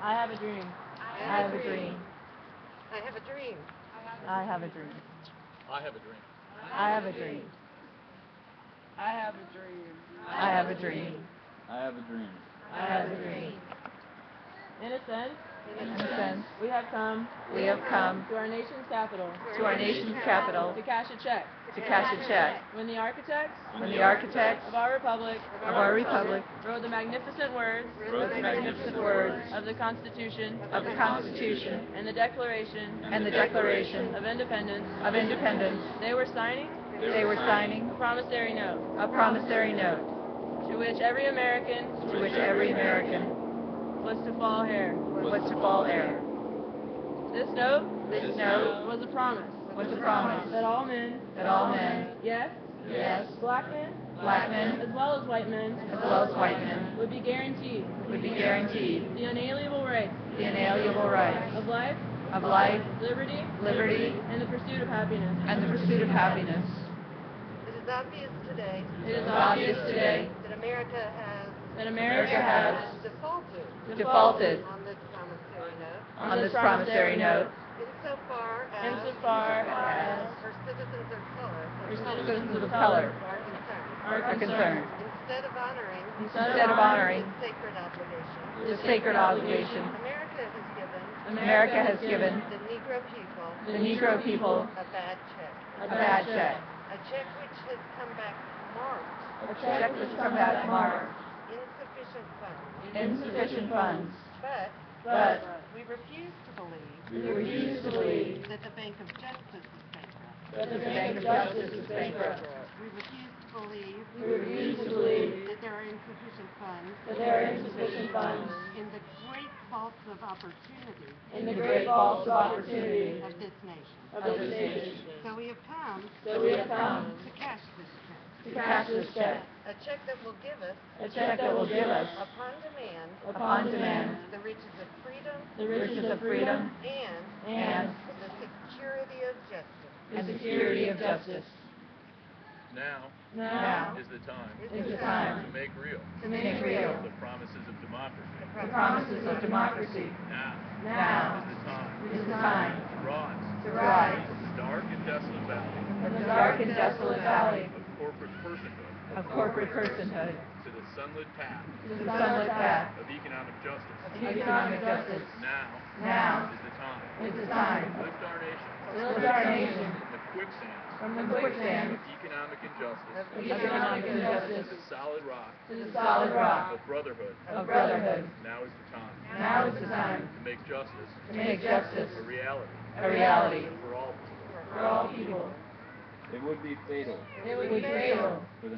I have a dream. I have a dream. I have a dream. I have a dream. I have a dream. I have a dream. I have a dream. I have a dream. I have a dream. I have a dream. In a sense, we have come to our nation's capital To our nation's capital. to cash a check. To cash a check. When the architects When the architects of our republic wrote the magnificent words of the Constitution of the Constitution and the Declaration and the Declaration of Independence, they were signing were signing a promissory note a promissory note to which every American was to fall heir. was to fall heir. This note This note was a promise was a promise that all men, yes, black men, as well as white men, would be guaranteed the inalienable rights of life, liberty, and the pursuit of happiness. It is obvious today It is obvious today that America has defaulted on this promissory note insofar as her citizens of color citizens of color are are concerned. Instead of honoring the sacred obligation, America has given the Negro people a bad check, a check which has come back marked insufficient funds. But we refuse to believe that the Bank of Justice is bankrupt. We refuse to believe that there are insufficient funds in the great vaults of opportunity of this nation. So we have come to cash this check. A check that will give us upon demand the riches of freedom and the security of justice. Now is the time to make real the promises of democracy. Now is the time to rise from the dark and desolate valley of corporate personhood to the sunlit path of economic justice. Now is the time to lift our nation from the quicksand of economic injustice to the solid rock of brotherhood. Now is the time to make justice a reality for all people. It would be fatal for the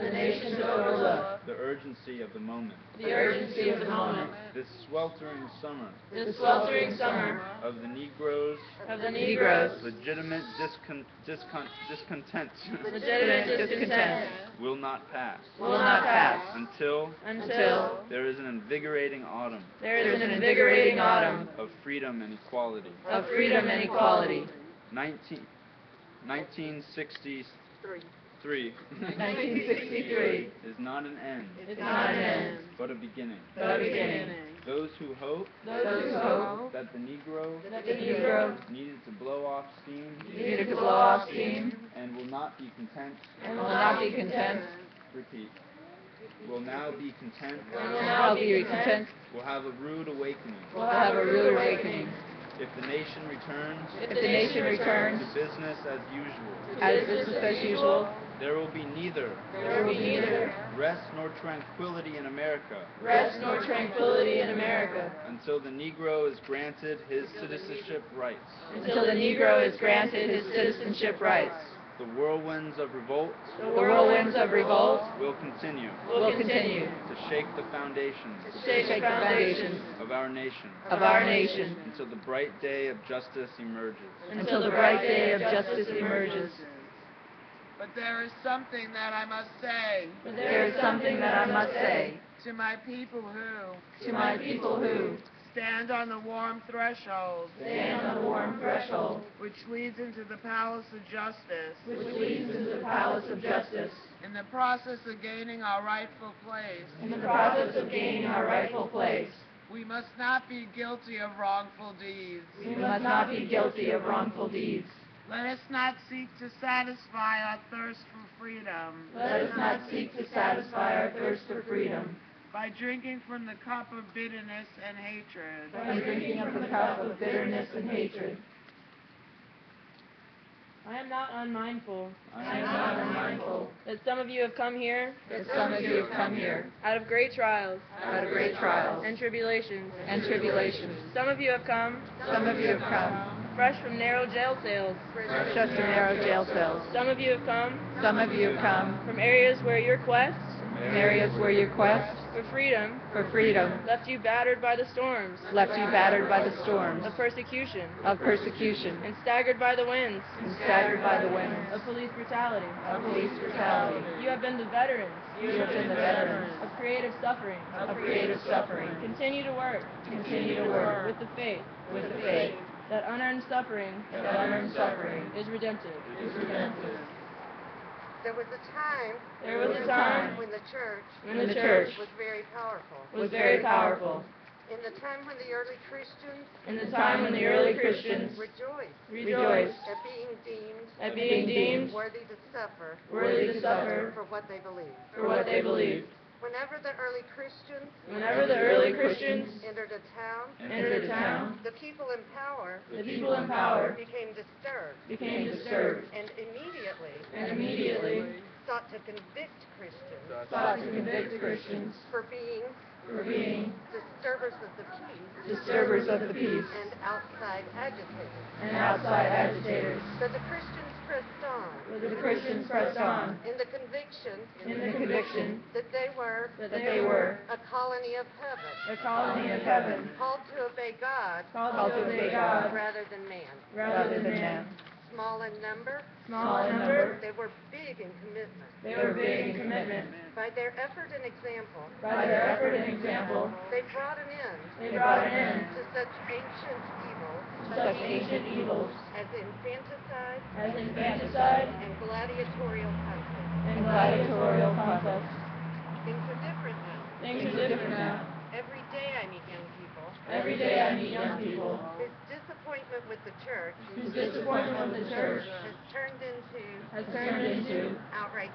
nation to overlook the urgency of the moment. This sweltering summer of the Negroes' legitimate discontent will not pass until there is an invigorating autumn of freedom and equality. 1963 is not an end, but a beginning. Those who hope that the Negro needed to blow off steam and will not be content. Repeat. Will now be content. Will have a rude awakening. If the nation returns to business as usual, there will be neither rest nor tranquility in America until the Negro is granted his citizenship rights. The whirlwinds of revolt will continue to shake the foundations of our nation until the bright day of justice emerges. But there is something that I must say to my people who stand on the warm threshold, stand on the warm threshold, which leads into the palace of justice, which leads into the palace of justice, in the process of gaining our rightful place. in the process of gaining our rightful place. We must not be guilty of wrongful deeds. We must not be guilty of wrongful deeds. Let us not seek to satisfy our thirst for freedom Let us not seek to satisfy our thirst for freedom by drinking from the cup of bitterness and hatred. by drinking from the cup of bitterness and hatred. I am not unmindful that some of you have come here out of great trials and tribulations. Some of you have come fresh from narrow jail cells. Some of you have come from areas where your quest for freedom left you battered by the storms of persecution and staggered by the winds of police brutality. You have been the veterans of creative suffering. Continue to work with the faith that unearned suffering is redemptive. There was a time when the church was very powerful. In the time when the early Christians rejoiced at being deemed worthy to suffer for what they believed. Whenever the early Christians entered a town, the people in power became disturbed and immediately sought to convict Christians for being disturbers of the peace and outside agitators. But the Christians pressed on in the conviction that they were a colony of heaven, called to obey God rather than man. Small in number, they were big in commitment. By their effort and example, they brought an end to such ancient evils as infanticide and gladiatorial conflict. Things are different now. Every day I meet young people. His disappointment with the church has turned into outright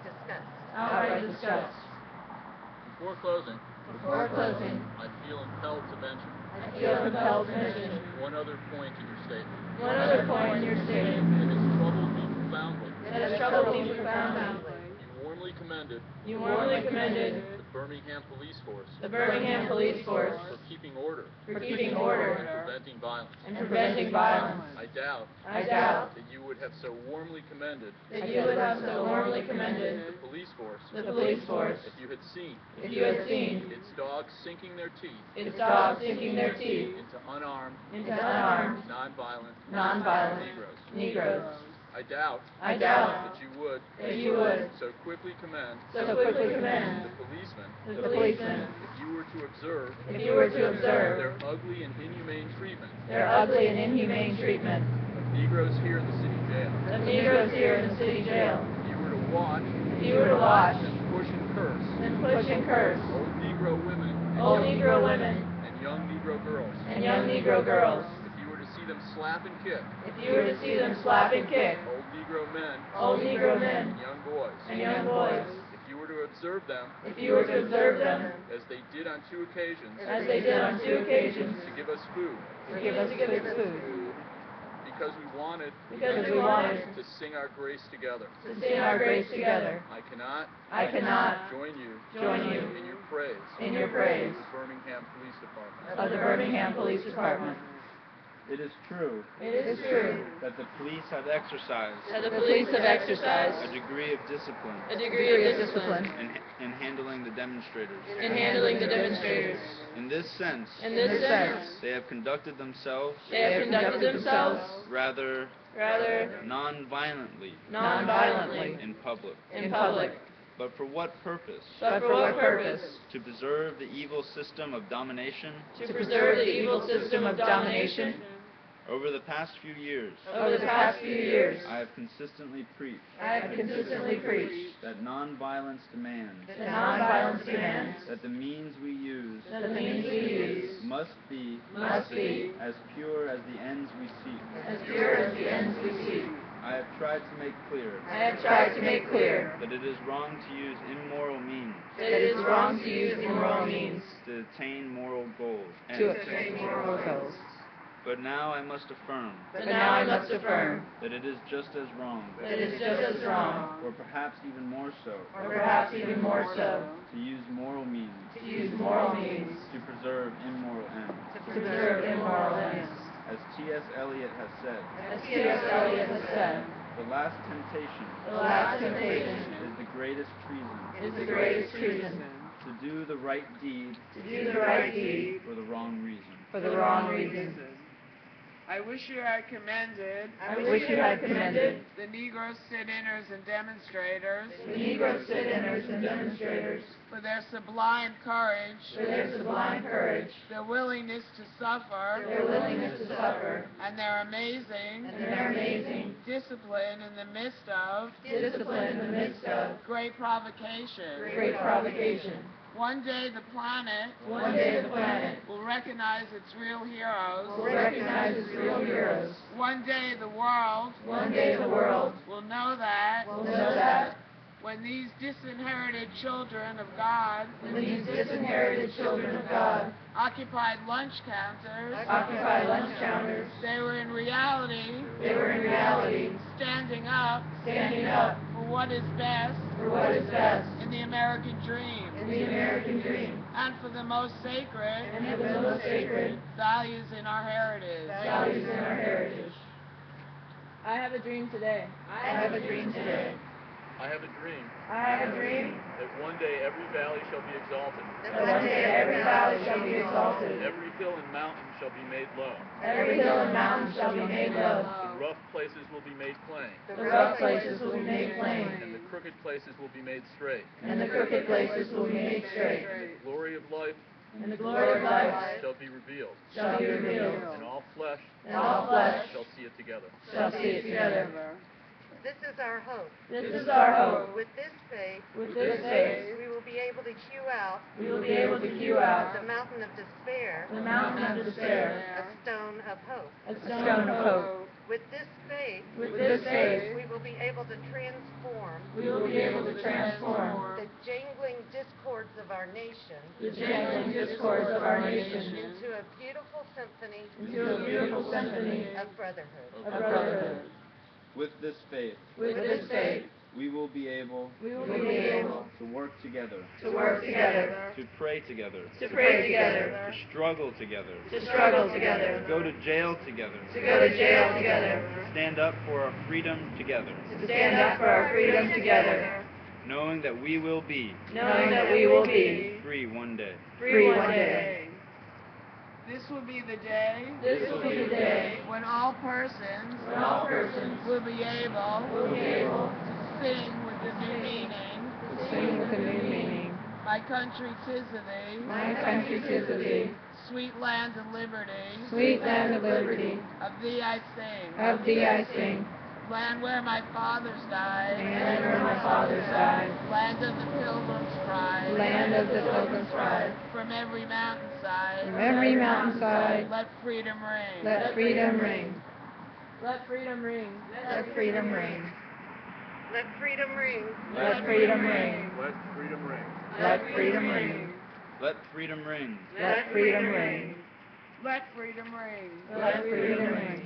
disgust. Before closing, I feel impelled to mention one other point in your statement. That has troubled me profoundly. You warmly commended the Birmingham police force for keeping order and preventing violence. I doubt that you would have so warmly commended the police force if you had seen its dogs sinking their teeth into unarmed, nonviolent Negroes. I doubt that you would so quickly commend the policemen if you were to observe their ugly and inhumane treatment of Negroes here in the city jail. If you were to watch and push and curse old Negro women and young Negro girls. If you were to see them slap and kick old Negro men and young boys. If you were to observe them as they did on two occasions to give us food because we wanted to sing our grace together. I cannot join you in your praise of the Birmingham Police Department. It is true that the police have exercised a degree of discipline in handling the demonstrators. In this sense, they have conducted themselves rather non-violently in public. But for what purpose? But for what purpose? To preserve the evil system of domination. To preserve the evil system of domination. Over the past few years, Over the past few years, I have consistently preached that nonviolence demands that the means we use must be as pure as the ends we seek. I have tried to make clear that it is wrong to use immoral means to attain moral goals. But now I must affirm that it is just as wrong, or perhaps even more so, to use moral means to preserve immoral ends. As T.S. Eliot has said, the last temptation is the greatest treason. To do the right deed for the wrong reason. I wish you had commended the Negro sit-inners and demonstrators for their sublime courage, their willingness to suffer, and their amazing discipline in the midst of great provocation. One day the planet will recognize its real heroes. One day the world will know that when these disinherited children of God occupied lunch counters, they were in reality standing up for what is best in the American dream, and for the most sacred values in our heritage. I have a dream today. I have a dream that one day every valley shall be exalted. Every hill and mountain shall be made low. The rough places will be made plain. And the crooked places will be made straight. And the glory of life shall be revealed. And all flesh shall see it together. This is our hope. With this faith, we will be able to hew out the mountain of despair, a stone of hope. With this faith, we will be able to transform the jangling discords of our nation into a beautiful symphony of brotherhood. With this faith, we will be able to work together, to pray together, to struggle together, to go to jail together, to stand up for our freedom together, knowing that we will be free one day. This will be the day when all persons will be able to sing with the new meaning. My country, 'tis of thee. Sweet land of liberty. Of thee I sing. Land where my fathers died. Land of the Pilgrim's pride. From every mountainside. Let freedom ring. Let freedom ring. Let freedom ring. Let freedom ring. Let freedom ring. Let freedom ring. Let freedom ring.